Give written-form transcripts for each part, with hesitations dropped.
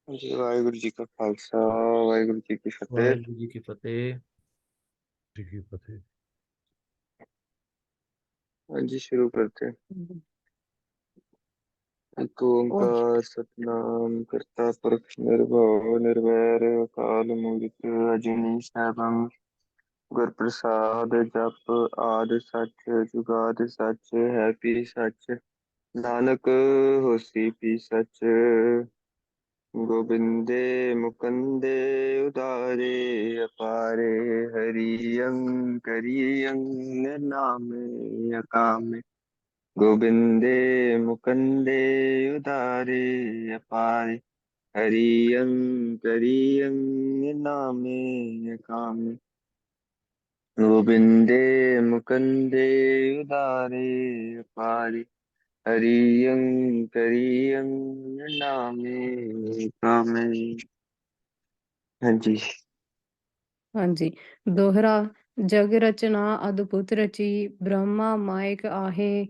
जी वाहिगुरु जी का खालसा। वाहिगुरु जी की फतेह। वाहिगुरु जी की फतेह। जी की फतेह। हाँ जी, शुरू करते हैं। एक और ओंकार सतनाम करता पुरख निर्भव निर्वैर अकाल मूर्त अजूनी सैभं गुर प्रसाद जप आदि सच जुगाद सच है पी सच नानक होसी पी सच। गोबिंदे मुकुंदे उदारे अपारे हरियं नामे अकामे। गोविंदे मुकुंदे उदारे अपारे हरियं नामे अकामे। गोविंदे मुकुंदे उदारे अपारे हरियं नामे अकामे। हाँ जी। हाँ जी। दोहरा। जग रचना अद्भुत रची, ब्रह्मा मायक आहे।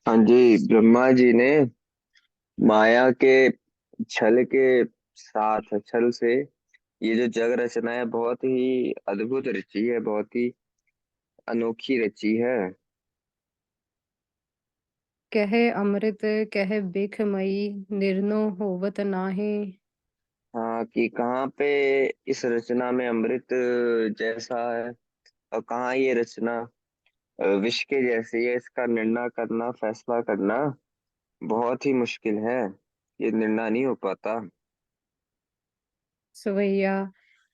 हाँ जी, ब्रह्मा जी ने माया के छल के साथ छल से ये जो जग रचना है बहुत ही अद्भुत रची है, बहुत ही अनोखी रची है। कहे अमृत कहे बिख मई, निर्नो होवत नाहे। हाँ, कि कहाँ पे इस रचना में अमृत जैसा है और कहाँ ये रचना विष के जैसी है। इसका निर्णय करना, फैसला करना बहुत ही मुश्किल है। ये निर्णय नहीं हो पाता। सवैया।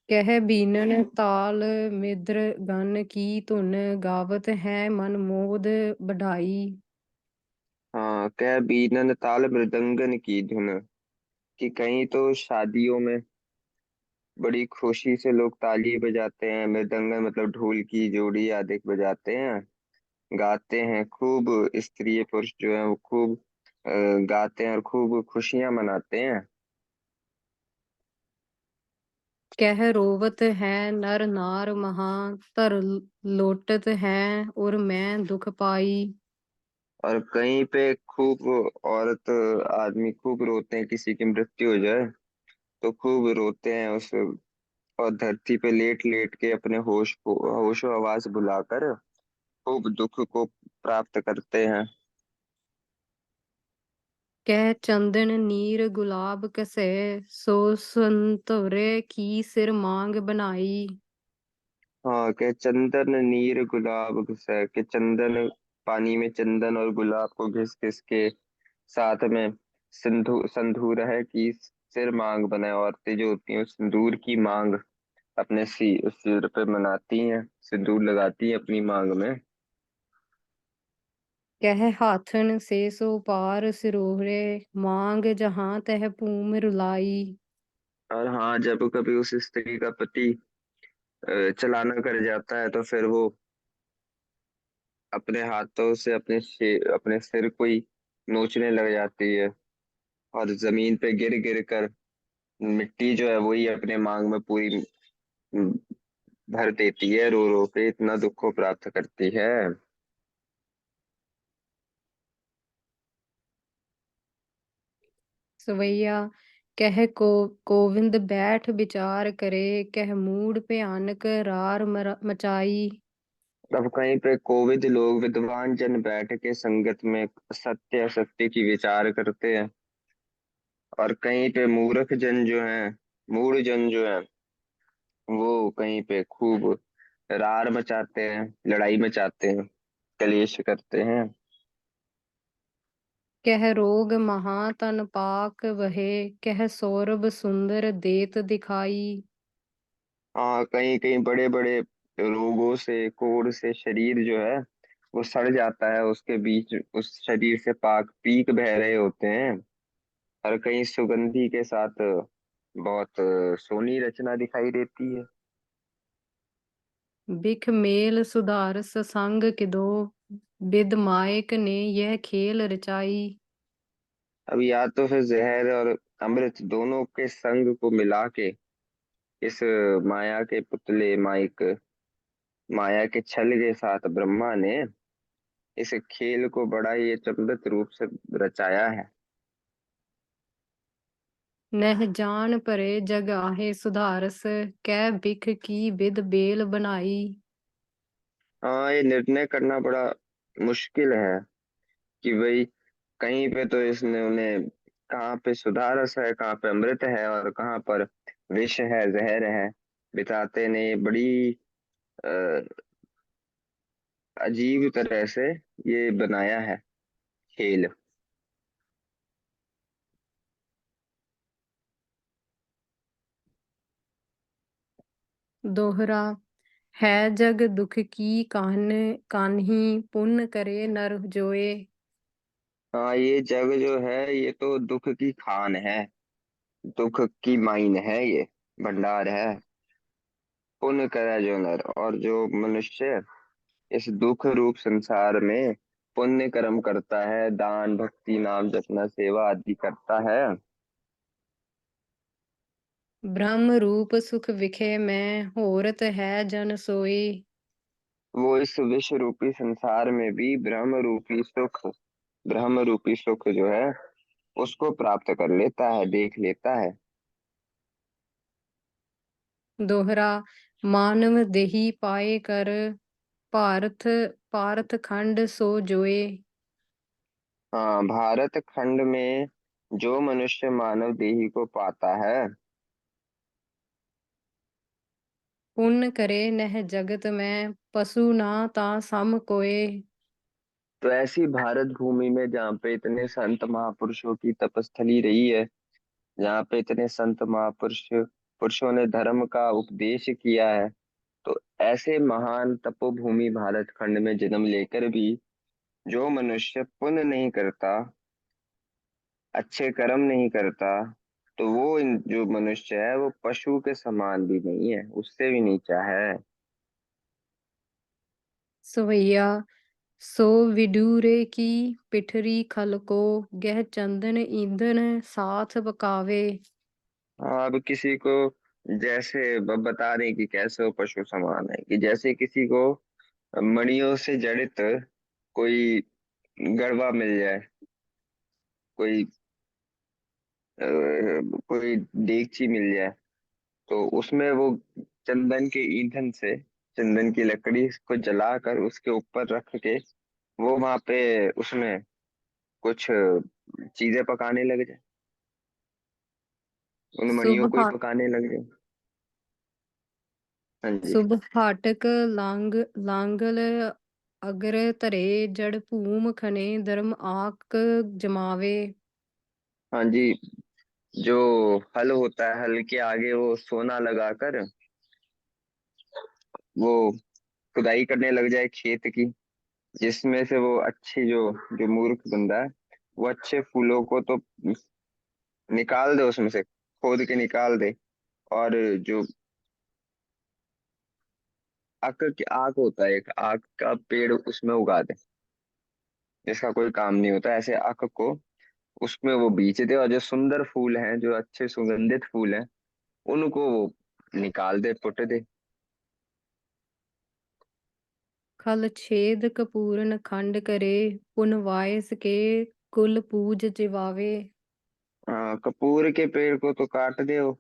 कह बीनन ताल मिद्र गन की धुन, गावत है मन मोद बढ़ाई। हाँ, कह बीनन ताल मृदंगन की धुन, कि कहीं तो शादियों में बड़ी खुशी से लोग ताली बजाते हैं, मृदंगन मतलब ढोल की जोड़ी आदि बजाते हैं, गाते हैं खूब। स्त्री पुरुष जो है वो खूब गाते हैं और खूब खुशियां मनाते हैं। कह रोवत है नर नार महा, तर लोटत है और मैं दुख पाई। और कहीं पे खूब औरत आदमी खूब रोते हैं, किसी की मृत्यु हो जाए तो खूब रोते हैं उस, और धरती पे लेट लेट के अपने होशो आवाज भुलाकर खूब दुख को प्राप्त करते हैं। कह चंदन नीर गुलाब कसे, सो संतोरे की सिर मांग बनाई। हाँ, के चंदन नीर गुलाब घुसे, के चंदन पानी में चंदन और गुलाब को घिस घिस के साथ में संधूर है कि सिर मांग बनाए। औरतें जो होती हैं वो सिंदूर की मांग अपने सिर पे मनाती हैं, सिंदूर लगाती हैं अपनी मांग में। कह हाथन से सो पार सिरोरे, मांग जहां तह पूम रुलाई। और हाँ, जब कभी उस स्त्री का पति चलाना कर जाता है तो फिर वो अपने हाथों से अपने सिर को ही नोचने लग जाती है, और जमीन पे गिर गिर कर मिट्टी जो है वही अपने मांग में पूरी भर देती है, रो रो के इतना दुख को प्राप्त करती है। सवैया। कह को गोविंद बैठ विचार करे, कह मूड भयानक रार मचाई। अब कहीं पे कोविद लोग विद्वान जन बैठ के संगत में सत्य असत्य की विचार करते हैं, और कहीं पे मूर्ख जन जो हैं, मूढ़ जन जो है वो कहीं पे खूब रार मचाते हैं, लड़ाई मचाते हैं, कलेश करते हैं। कह रोग महातन पाक वहे, कह सौरभ सुंदर देत दिखाई। हाँ, कहीं कहीं बड़े बड़े रोगों से, कोढ़ से शरीर जो है वो सड़ जाता है, उसके बीच उस शरीर से पाक पीक बह रहे होते हैं। और कहीं सुगंधि के साथ बहुत सोनी रचना दिखाई देती है। बिख मेल सुधार ससंग किदो, बिद मायक ने यह खेल रचाई। अब या तो फिर जहर और अमृत दोनों के संग को मिला के इस माया के पुतले माइक माया के छल के साथ ब्रह्मा ने इस खेल को बड़ा ही चमत्कृत रूप से रचाया है। नह जान परे जग आहे सुधारस, कै बिख की बिद बेल बनाई। हाँ, ये निर्णय करना बड़ा मुश्किल है कि भाई कहीं पे तो इसने उन्हें, कहाँ पे सुधारस है, कहाँ पे अमृत है, और कहाँ पर विष है, जहर है। बिताते ने बड़ी अ, अजीब तरह से ये बनाया है खेल। दोहरा है जग दुख की कान, कान्ही पुण्य करे नर जोए। हाँ, ये जग जो है ये तो दुख की खान है, दुख की माइन है ये, भंडार है। पुण्य करे जो नर, और जो मनुष्य इस दुख रूप संसार में पुण्य कर्म करता है, दान भक्ति नाम जपना सेवा आदि करता है, ब्रह्म रूप सुख विखे में होरत है जन सोई। वो इस विश्व रूपी संसार में भी ब्रह्म रूपी सुख जो है उसको प्राप्त कर लेता है, देख लेता है। दोहरा मानव देही पाए कर पार्थ, पार्थ खंड सो जोए। हाँ, भारत खंड में जो मनुष्य मानव देही को पाता है, पुण्य करे नह जगत में पशु ना ता सम कोए। तो ऐसी भारत भूमि में जहाँ पे इतने संत महापुरुषों की तपस्थली रही है, जहाँ पे इतने संत पुरुषों ने धर्म का उपदेश किया है, तो ऐसे महान तपोभूमि भारत खंड में जन्म लेकर भी जो मनुष्य पुण्य नहीं करता, अच्छे कर्म नहीं करता, तो वो जो मनुष्य है वो पशु के समान भी नहीं है, उससे भी नीचा है। सवैया सो विडूरे की पिठरी खल को गह चंदन ईंधन साथ बकावे। हाँ, अब किसी को जैसे बता रहे कि कैसे वो पशु समान है, कि जैसे किसी को मणियों से जड़ित कोई गड़वा मिल जाए, कोई कोई देगची मिल जाए, तो उसमें वो चंदन के ईंधन से, चंदन की लकड़ी को जलाकर उसके ऊपर रख के वो वहां पे उसमें कुछ चीजें पकाने लग जाए, उन मणियों शुभ को ही पकाने लग जाए। हाँ जी। शुभ फाटक लांगल अग्र धरे जड़ भूम खने धर्म आक जमावे। हाँ जी, जो हल होता है, हल के आगे वो सोना लगाकर वो खुदाई करने लग जाए खेत की, जिसमें से वो अच्छी जो जो मूर्ख बंदा है वो अच्छे फूलों को तो निकाल दे, उसमें से खोद के निकाल दे, और जो आक होता है, एक आक का पेड़ उसमें उगा दे, जिसका कोई काम नहीं होता, ऐसे आक को उसमें वो बीज दे, और जो सुंदर फूल हैं, जो अच्छे सुगंधित फूल हैं, उनको वो निकाल दे, पुट दे। खल छेद कपूरन खंड करे पुन वायस के कुल पूज जिवावे। कपूर के पेड़ को तो काट दे वो,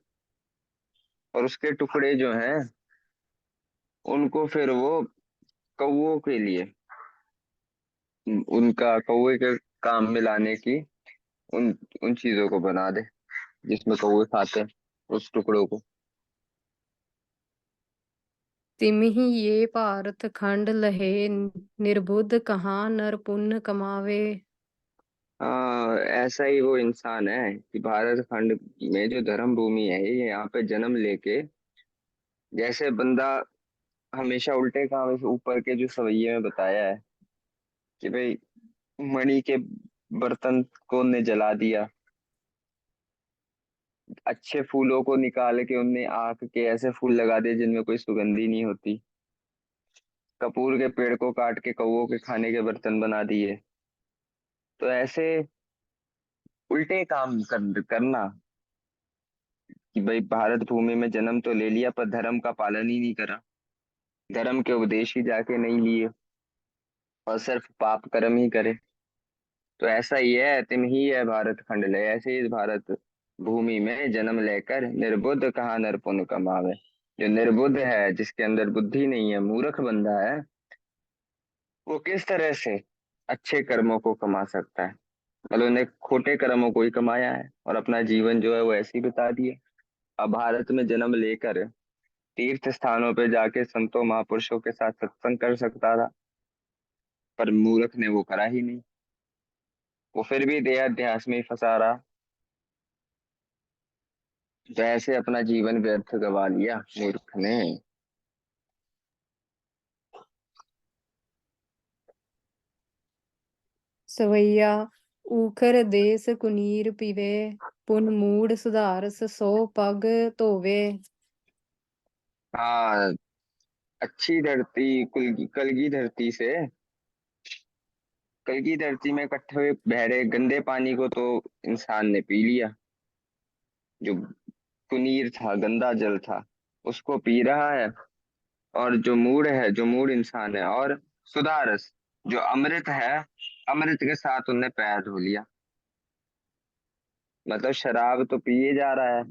और उसके टुकड़े जो हैं उनको फिर वो कौओं के लिए, उनका कौवे के काम में लाने की, उन उन चीजों को बना दे जिसमें कौवे खाते हैं उस टुकड़ों को। तिमिहि ये भारत खंड लहे निर्बुद्ध कहाँ नर पुण्य कमावे। ऐसा ही वो इंसान है कि भारत खंड में जो धर्म भूमि है, ये यहाँ पे जन्म लेके जैसे बंदा हमेशा उल्टे काम, इस ऊपर के जो सवैये में बताया है कि भाई मणि के बर्तन को ने जला दिया, अच्छे फूलों को निकाल के उनने आक के ऐसे फूल लगा दिए जिनमें कोई सुगंधी नहीं होती, कपूर के पेड़ को काट के कौओं के खाने के बर्तन बना दिए। तो ऐसे उल्टे काम करना, कि भाई भारत भूमि में जन्म तो ले लिया पर धर्म का पालन ही नहीं करा, धर्म के उपदेश ही जाके नहीं लिए, और सिर्फ पाप कर्म ही करे, तो ऐसा ही है, तुम ही है भारत खंड ले, ऐसे ही भारत भूमि में जन्म लेकर निर्बुद्ध कहाँ नर पुण्य कमावे। जो निर्बुद्ध है, जिसके अंदर बुद्धि नहीं है, मूर्ख बंदा है, वो किस तरह से अच्छे कर्मों को कमा सकता है। मतलब उन्हें खोटे कर्मों को ही कमाया है और अपना जीवन जो है वो ऐसे ही बिता दिया। अब भारत में जन्म लेकर तीर्थ स्थानों पे जाके संतों महापुरुषों के साथ सत्संग कर सकता था, पर मूर्ख ने वो करा ही नहीं। वो फिर भी देहाध्यास में ही फंसा रहा। तो ऐसे अपना जीवन व्यर्थ गवा लिया मूर्ख ने। सवैया ऊखर देस कुनीर पीवे, पुन मूड सुधारस सो पग धोवे। हाँ, अच्छी धरती कल की धरती से, कल की धरती में इकट्ठे हुए बहरे गंदे पानी को तो इंसान ने पी लिया। जो कुनीर था, गंदा जल था, उसको पी रहा है। और जो मूड है, जो मूड इंसान है, और सुधारस जो अमृत है, अमृत के साथ उनने पैर धो लिया। मतलब शराब तो पिए जा रहा है,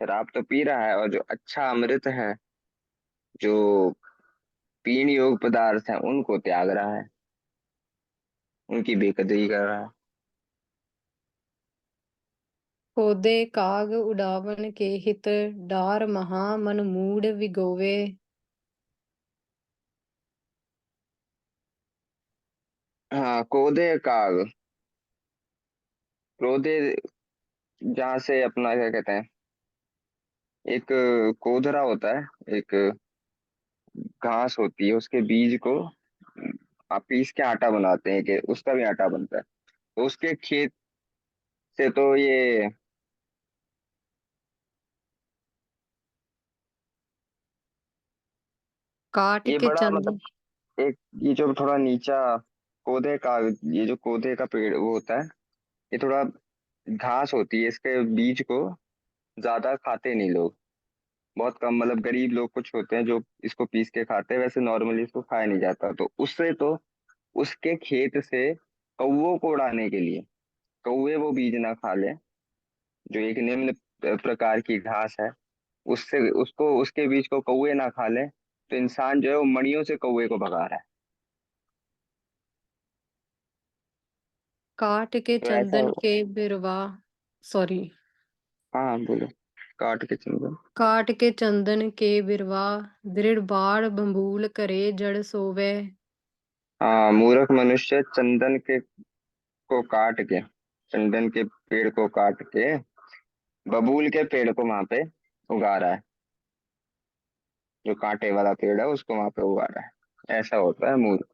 शराब तो पी रहा है, और जो अच्छा अमृत है, जो पीने योग्य पदार्थ है, उनको त्याग रहा है, उनकी बेकदरी कर रहा है। खोदे काग उड़ावन के हित, डार महा मन मूड विगोवे। हाँ, कोदे काग, क्रोधे, जहाँ से अपना क्या कहते हैं, एक कोदरा होता है, एक घास होती है, उसके बीज को आप पीस के आटा बनाते हैं, कि उसका भी आटा बनता है। तो उसके खेत से तो काट ये के बड़ा मतलब चंदन। एक, ये जो थोड़ा नीचा कोदे का, ये जो कोदे का पेड़ वो होता है, ये थोड़ा घास होती है, इसके बीज को ज्यादा खाते नहीं लोग, बहुत कम, मतलब गरीब लोग कुछ होते हैं जो इसको पीस के खाते हैं, वैसे नॉर्मली इसको खाया नहीं जाता। तो उससे तो उसके खेत से कौवों को उड़ाने के लिए, कौवे वो बीज ना खा ले, जो एक निम्न प्रकार की घास है, उससे उसको उसके बीज को कौवे ना खा ले, तो इंसान जो है वो मणियों से कौवे को भगा रहा है। काट के तो ऐसा चंदन हो। के बिरवा, सॉरी, हाँ बोलो। काट के चंदन। काट के चंदन के बिरवा, दृढ़ बाढ़ बंबूल करे जड़ सोवे। हाँ, मूर्ख मनुष्य चंदन के को काट के, चंदन के पेड़ को काट के बबूल के पेड़ को वहां पे उगा रहा है। जो कांटे वाला पेड़ है उसको वहां पे उगा रहा है। ऐसा होता है मूर्ख।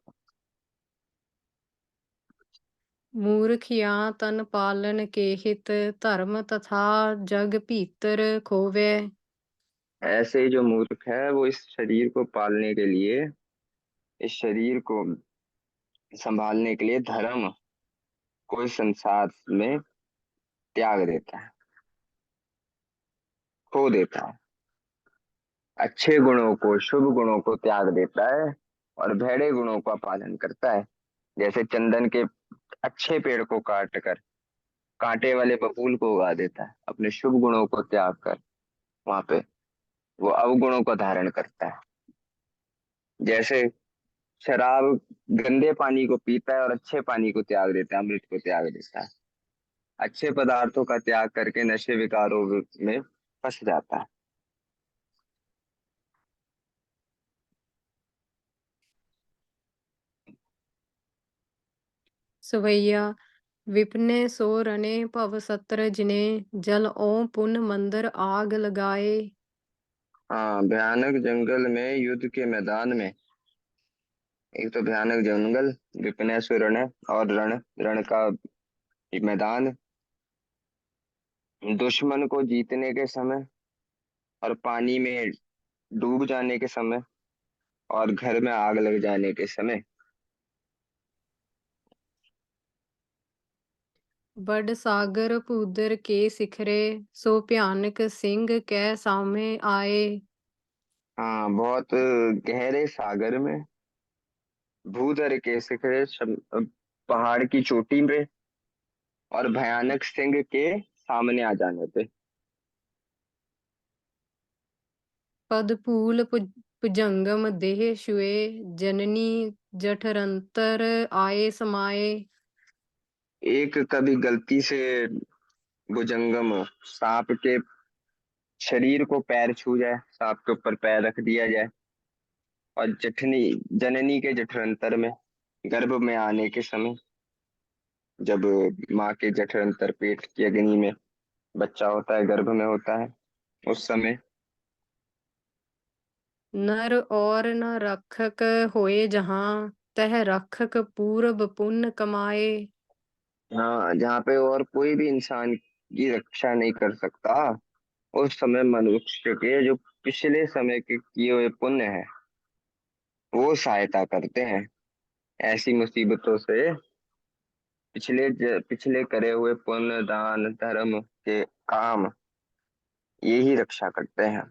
मूर्खिया तन पालन के हित, धर्म तथा जग भीतर खोवे। ऐसे ही जो मूर्ख है वो इस शरीर को पालने के लिए, इस शरीर को संभालने के लिए धर्म को इस संसार में त्याग देता है, खो देता है। अच्छे गुणों को, शुभ गुणों को त्याग देता है, और भैड़े गुणों का पालन करता है। जैसे चंदन के अच्छे पेड़ को काट कर कांटे वाले बबूल को उगा देता है, अपने शुभ गुणों को त्याग कर वहां पे वो अवगुणों को धारण करता है। जैसे शराब गंदे पानी को पीता है और अच्छे पानी को त्याग देता है, अमृत को त्याग देता है। अच्छे पदार्थों का त्याग करके नशे विकारों में फंस जाता है। सवैया विपने सो रने भव सत्र जिने, जल ओं पुन मंदर आग लगाए। हाँ, भयानक जंगल में, युद्ध के मैदान में, एक तो भयानक जंगल, विपिनेश्वर रण है, और रण, रण का मैदान, दुश्मन को जीतने के समय, और पानी में डूब जाने के समय, और घर में आग लग जाने के समय। बड़ सागर भूदर के सिखरे, सो भयानक सिंह कै सामे आए। हाँ, बहुत गहरे सागर में, भूधर के शिखरे, पहाड़ की चोटी पे, और भयानक सिंह के सामने आ जाने पे। पद फूल भुजंगम देह छुए, जननी जठरंतर आए समाये। एक कभी गलती से भुजंगम सांप के शरीर को पैर छू जाए, सांप के ऊपर पैर रख दिया जाए, और जठनी जननी के जठरांतर में, गर्भ में आने के समय, जब माँ के जठरांतर पेट की अग्नि में बच्चा होता है, गर्भ में होता है, उस समय। नर और न रखक होए जहाँ, तह रखक पूरब पुण्य कमाए। हाँ, जहाँ पे और कोई भी इंसान की रक्षा नहीं कर सकता, उस समय मनुष्य के जो पिछले समय के किए हुए पुण्य है, वो सहायता करते हैं ऐसी मुसीबतों से। पिछले करे हुए पुण्य, दान, धर्म के काम, ये ही रक्षा करते हैं।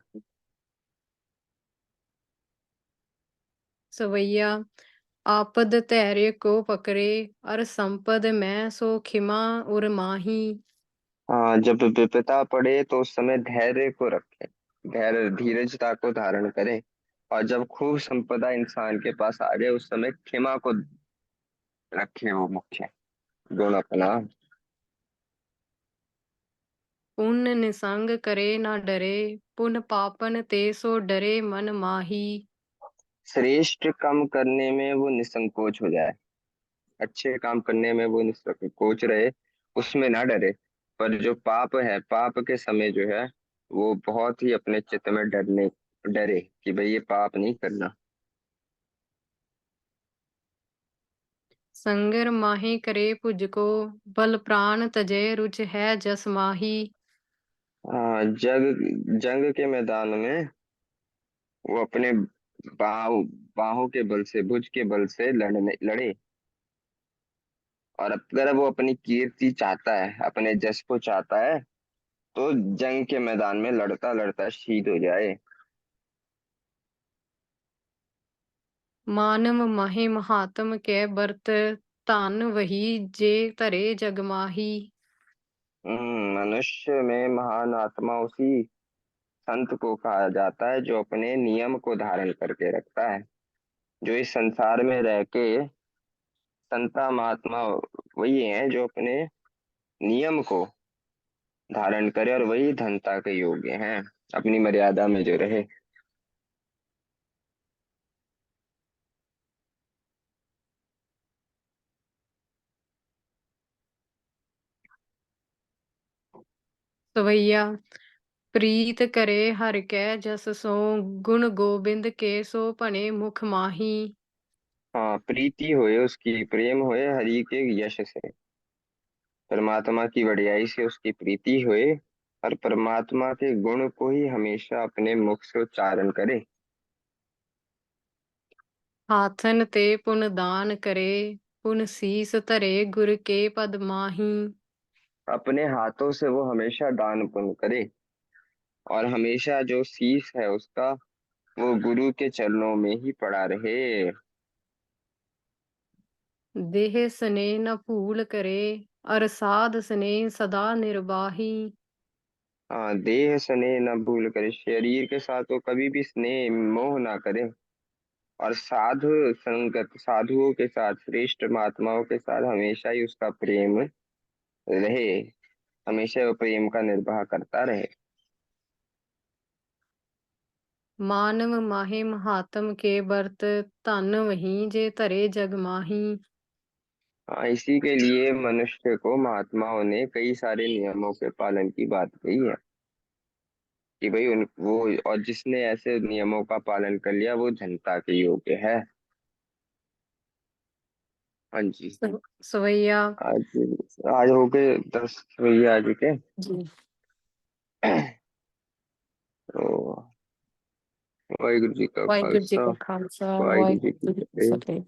सवैया आपद धैर्य को पकड़े, और संपद मैं सो खिमा उर माही। हाँ, जब विपदा पड़े तो उस समय धैर्य को रखे, धैर्य धीरजता को धारण करे। और जब खूब संपदा इंसान के पास आ जाए, उस समय क्षमा को रखे, वो मुख्य गुण अपना। पुण्य निसंग करे ना डरे, पुण्य पापन ते सो डरे मन माही। श्रेष्ठ काम करने में वो निसंकोच हो जाए, अच्छे काम करने में वो निसंकोच रहे, उसमें ना डरे। पर जो पाप है, पाप के समय जो है, वो बहुत ही अपने चित्त में डरे कि भाई ये पाप नहीं करना। संगर माही करे पुज को, बल प्राण तजय रुच है जस माही। हाँ, जंग के मैदान में वो अपने बाहु बाहों के बल से, भुज के बल से लड़े। और अगर वो अपनी कीर्ति चाहता है, अपने जस को चाहता है, तो जंग के मैदान में लड़ता लड़ता शहीद हो जाए। मानव महे महात्म के बर्त, धन वही जे तरे जग माही। मनुष्य में महान आत्मा उसी संत को कहा जाता है जो अपने नियम को धारण करके रखता है। जो इस संसार में रह के संता महात्मा वही है जो अपने नियम को धारण करे, और वही धनता के योग्य हैं, अपनी मर्यादा में जो रहे। सवैया प्रीत करे हर कै जस सो, गुण गोबिंद के सो भने मुख माही। हाँ, प्रीति होए उसकी, प्रेम होए हरि के यश से, परमात्मा की वड्याई से उसकी प्रीति होए, और परमात्मा के गुण को ही हमेशा अपने मुख से उच्चारण करे। हाथन ते पुन दान करे, पुन सीस धरे गुर के पद माही। अपने हाथों से वो हमेशा दान पुण्य करे, और हमेशा जो शीश है उसका, वो गुरु के चरणों में ही पड़ा रहे। देह स्नेह न भूल करे, और साध स्नेह सदा निर्वाही। हाँ, देह स्नेह न भूल करे, शरीर के साथ वो कभी भी स्नेह मोह ना करे। और साधु संगत, साधुओं के साथ, श्रेष्ठ महात्माओं के साथ हमेशा ही उसका प्रेम रहे, हमेशा वो प्रेम का निर्वाह करता रहे। मानव माहे महात्म के बर्त, धन वही जे तरे जग माही। हाँ, इसी के लिए मनुष्य को महात्माओं ने कई सारे नियमों के पालन की बात कही है कि भाई उन वो, और जिसने ऐसे नियमों का पालन कर लिया वो जनता के योग्य है। हाँ जी। सवैया आज आज हो गए 10 भैया आज के। जी। तो वाहिगुरु जी का वाहिगुरु जी खालसा, का खालसा, वाहिगुरु जी की वाहिगुरु जी की फतेह। फतेह।